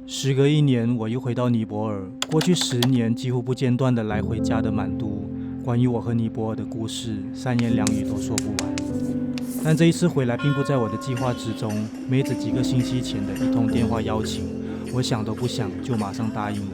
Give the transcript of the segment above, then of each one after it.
时隔1年，我又回到尼泊尔。过去10年几乎不间断的来回加德满都，关于我和尼泊尔的故事，3言2语都说不完。但这一次回来并不在我的计划之中。妹子几个星期前的一通电话邀请，我想都不想就马上答应了。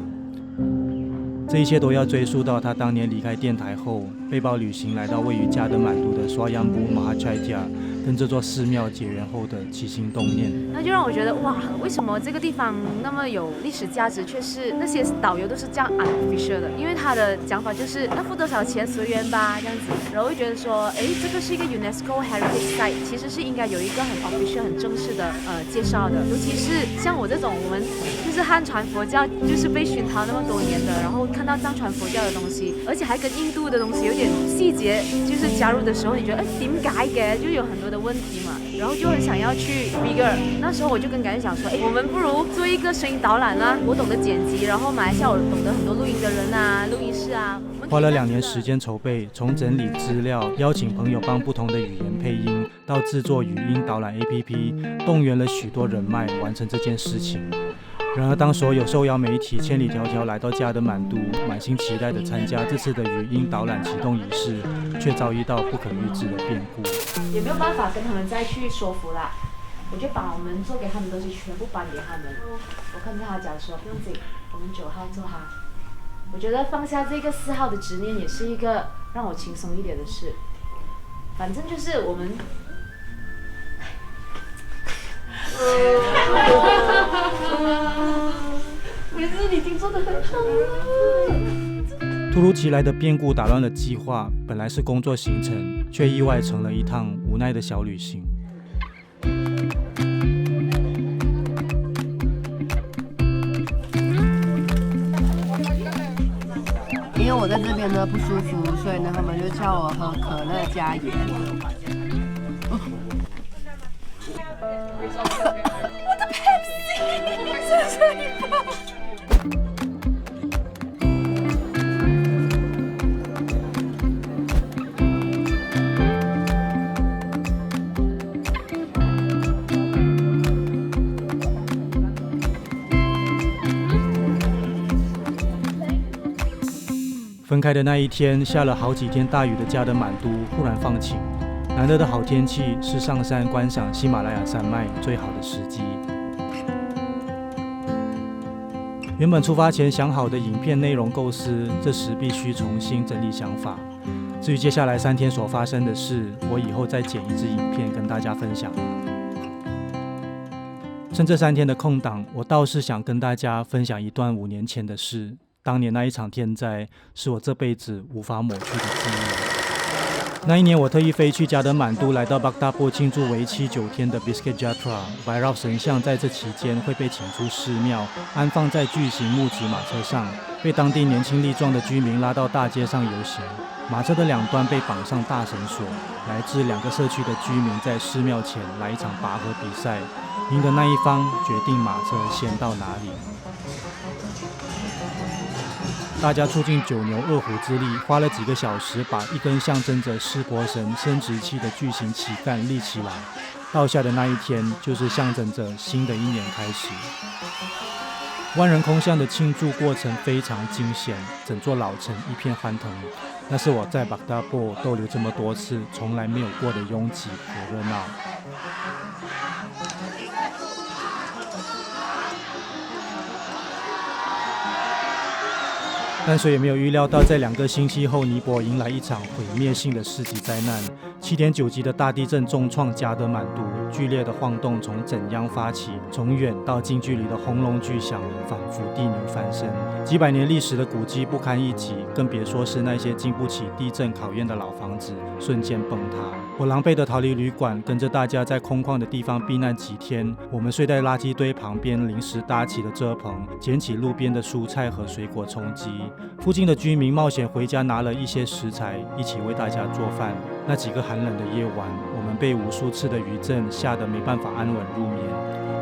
这一切都要追溯到她当年离开电台后，背包旅行来到位于加德满都的刷央布马哈柴加，跟这座寺庙结缘后的起心动念。那就让我觉得哇，为什么这个地方那么有历史价值，却是那些导游都是这样 unofficial 的？因为他的讲法就是那付多少钱随缘吧这样子，然后会觉得说，哎，这个是一个 UNESCO Heritage Site， 其实是应该有一个很 official 很正式的介绍的，尤其是像我这种我们就是汉传佛教就是被熏陶那么多年的，然后看到藏传佛教的东西，而且还跟印度的东西有点细节，就是加入的时候你觉得点解嘅，就有很多的问题嘛，然后就很想要去 bigger。那时候我就跟感觉想说，我们不如做一个声音导览啊，我懂得剪辑，然后马来西亚我懂得很多录音的人啊，录音室啊。花了2年时间筹备，从整理资料、邀请朋友帮不同的语言配音，到制作语音导览 APP， 动员了许多人脉完成这件事情。然而，当所有受邀媒体千里迢迢来到加德满都，满心期待地参加这次的语音导览启动仪式，却遭遇到不可预知的变故。也没有办法跟他们再去说服啦，我就把我们做给他们的东西全部搬给他们。我跟他讲说，不用紧，我们9号做哈。我觉得放下这个4号的执念，也是一个让我轻松一点的事。反正就是我们。每次你听说的很好啊。突如其来的变故打乱了计划，本来是工作行程，却意外成了一趟无奈的小旅行。因为我在这边呢不舒服，所以呢他们就叫我喝可乐加盐。我的 Pepsi， 剩下一包。分开的那一天，下了好几天大雨的加德满都忽然放晴，难得的好天气是上山观赏喜马拉雅山脉最好的时机。原本出发前想好的影片内容构思，这时必须重新整理想法。至于接下来3天所发生的事，我以后再剪一支影片跟大家分享。趁这3天的空档，我倒是想跟大家分享一段5年前的事。当年那一场天灾，是我这辈子无法抹去的记忆。那一年，我特意飞去加德满都，来到巴格达波庆祝为期9天的 Biscuit Jatra。围绕神像在这期间会被请出寺庙，安放在巨型木质马车上，被当地年轻力壮的居民拉到大街上游行。马车的2端被绑上大绳索，来自2个社区的居民在寺庙前来一场拔河比赛，赢的那一方决定马车先到哪里。大家出尽9牛2虎之力，花了几个小时，把一根象征着湿婆神生殖器的巨型旗杆立起来。倒下的那一天，就是象征着新的一年开始。万人空巷的庆祝过程非常惊险，整座老城一片欢腾。那是我在巴格达波逗留这么多次从来没有过的拥挤和热闹。但谁也没有预料到，在2个星期后，尼泊尔迎来一场毁灭性的世纪灾难。7.9级的大地震重创加德满都，剧烈的晃动从怎央发起，从远到近距离的轰隆巨响，仿佛地牛翻身。几百年历史的古迹不堪一击，更别说是那些经不起地震考验的老房子，瞬间崩塌。我狼狈地逃离旅馆，跟着大家在空旷的地方避难几天。我们睡在垃圾堆旁边临时搭起的遮棚，捡起路边的蔬菜和水果充饥。附近的居民冒险回家拿了一些食材，一起为大家做饭。那几个寒冷的夜晚，我们被无数次的余震吓得没办法安稳入眠。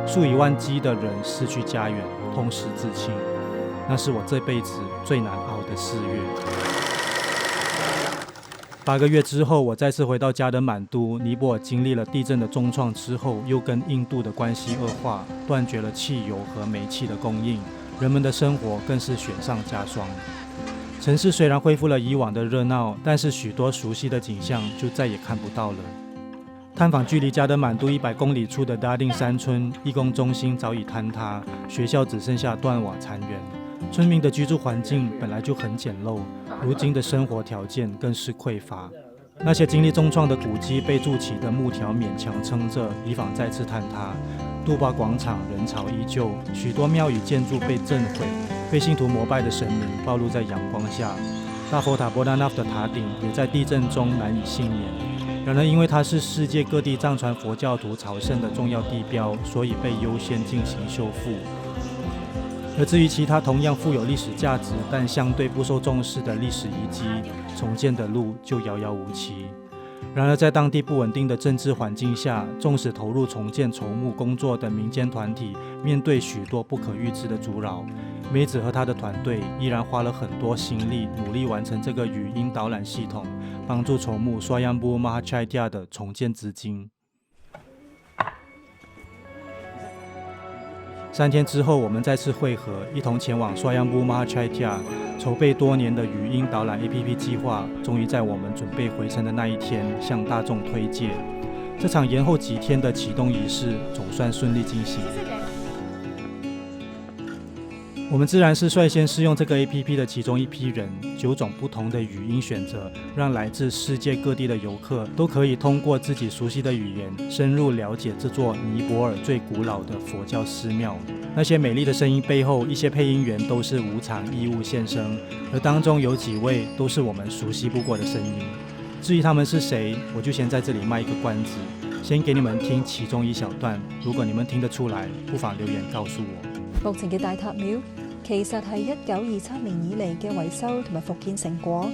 数以万计的人失去家园，痛失至亲。那是我这辈子最难熬的4月。8个月之后，我再次回到加德满都。尼泊尔经历了地震的重创之后，又跟印度的关系恶化，断绝了汽油和煤气的供应，人们的生活更是雪上加霜。城市虽然恢复了以往的热闹，但是许多熟悉的景象就再也看不到了。探访距离加德满都100公里处的达定山村，义工中心早已坍塌，学校只剩下断瓦残垣。村民的居住环境本来就很简陋，如今的生活条件更是匮乏。那些经历重创的古迹被筑起的木条勉强撑着，以防再次坍塌。杜巴广场人潮依旧，许多庙宇建筑被震毁，被信徒膜拜的神明暴露在阳光下。大佛塔波达纳夫的塔顶也在地震中难以幸免。然而，因为它是世界各地藏传佛教徒朝圣的重要地标，所以被优先进行修复。而至于其他同样富有历史价值但相对不受重视的历史遗迹，重建的路就遥遥无期。然而，在当地不稳定的政治环境下，纵使投入重建筹募工作的民间团体面对许多不可预知的阻扰，梅子和他的团队依然花了很多心力，努力完成这个语音导览系统，帮助筹募刷央布马哈恰蒂亚的重建资金。3天之后，我们再次会合，一同前往刷央布马哈恰蒂亚。筹备多年的语音导览 APP 计划，终于在我们准备回程的那一天向大众推介。这场延后几天的启动仪式总算顺利进行。我们自然是率先试用这个 APP 的其中一批人，9种不同的语音选择，让来自世界各地的游客都可以通过自己熟悉的语言，深入了解这座尼泊尔最古老的佛教寺庙。那些美丽的声音背后，一些配音员都是无偿义务献声，而当中有几位都是我们熟悉不过的声音。至于他们是谁，我就先在这里卖一个关子，先给你们听其中一小段。如果你们听得出來，不妨留言告訴我。目前嘅大塔廟其實係1927年以嚟嘅維修同埋復建成果，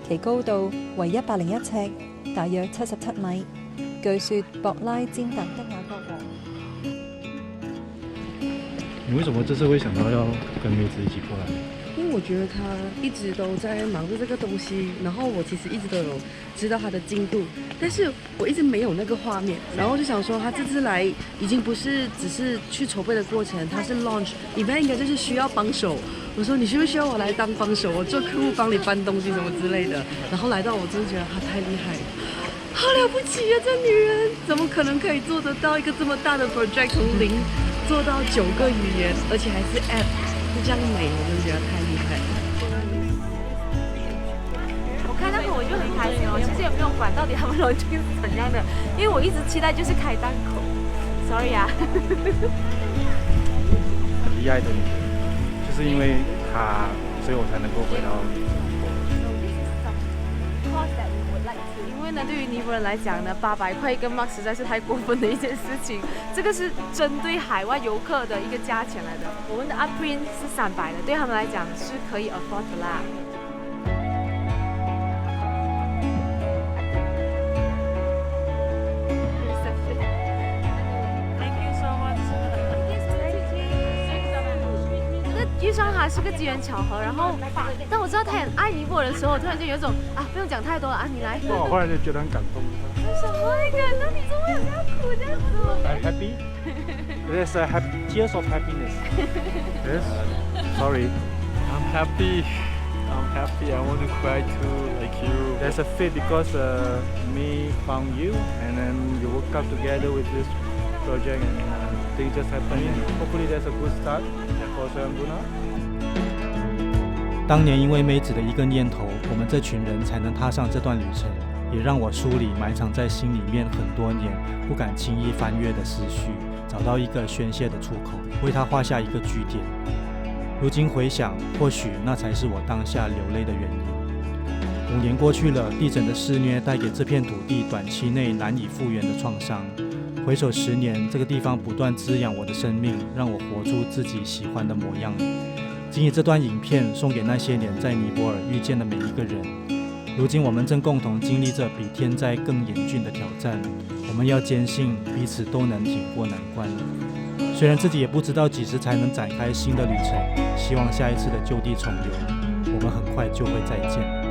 其高度為101尺，大約77米。據說博拉煎達德雅國王。你為什麼這次會想到要跟梅子一起過來？因為我覺得他一直都在忙着這個東西，然後我其實一直都有知道他的進度，但是我一直沒有那個畫面，然後就想說他這次來已經不是只是去籌備的過程，他是 launch event 應該就是需要幫手。我說你需不需要我來當幫手，我做客戶幫你搬東西什麼之類的，然後來到我真的覺得他太厲害了，好了不起啊，這女人怎麼可能可以做得到一個這麼大的 project， 從零做到9個語言，而且還是 app， 就這樣美，我真的覺得太厲害了。我看那个我就很開心哦，其實也沒有管到底他們邏輯是怎樣的，因為我一直期待就是開檔口。Sorry 啊。很厲害的女人，就是因為她，所以我才能夠回到。因為呢，對於尼泊爾人來講呢，800塊一個 mark 實在是太過分的一件事情。這個是針對海外遊客的一個價錢來的。我們的 upprint 是300的，對他們來講是可以 afford 的啦。遇上他是個機緣巧合，然後當我知道他很愛尼泊爾的時候，我突然間有一種不用講太多了啊，你來。我後來就覺得很感動。為什麼會感動？你怎麼有這樣哭這樣子？I'm happy. There's a tears of happiness. Yes. Sorry. I'm happy. I want to cry too, like you. There's a fit because me found you, and then you work up together with this project, and things just happen. Hopefully, there's a good start for Swayambuna. 当年因为梅子的一个念头，我们这群人才能踏上这段旅程，也让我梳理埋藏在心里面很多年不敢轻易翻阅的思绪，找到一个宣泄的出口，为它画下一个句点。如今回想，或许那才是我当下流泪的原因。5年过去了，地震的肆虐带给这片土地短期内难以复原的创伤。回首10年，这个地方不断滋养我的生命，让我活出自己喜欢的模样。仅以这段影片送给那些年在尼泊尔遇见的每一个人。如今我们正共同经历着比天灾更严峻的挑战，我们要坚信彼此都能挺过难关。虽然自己也不知道几时才能展开新的旅程，希望下一次的就地重游，我们很快就会再见。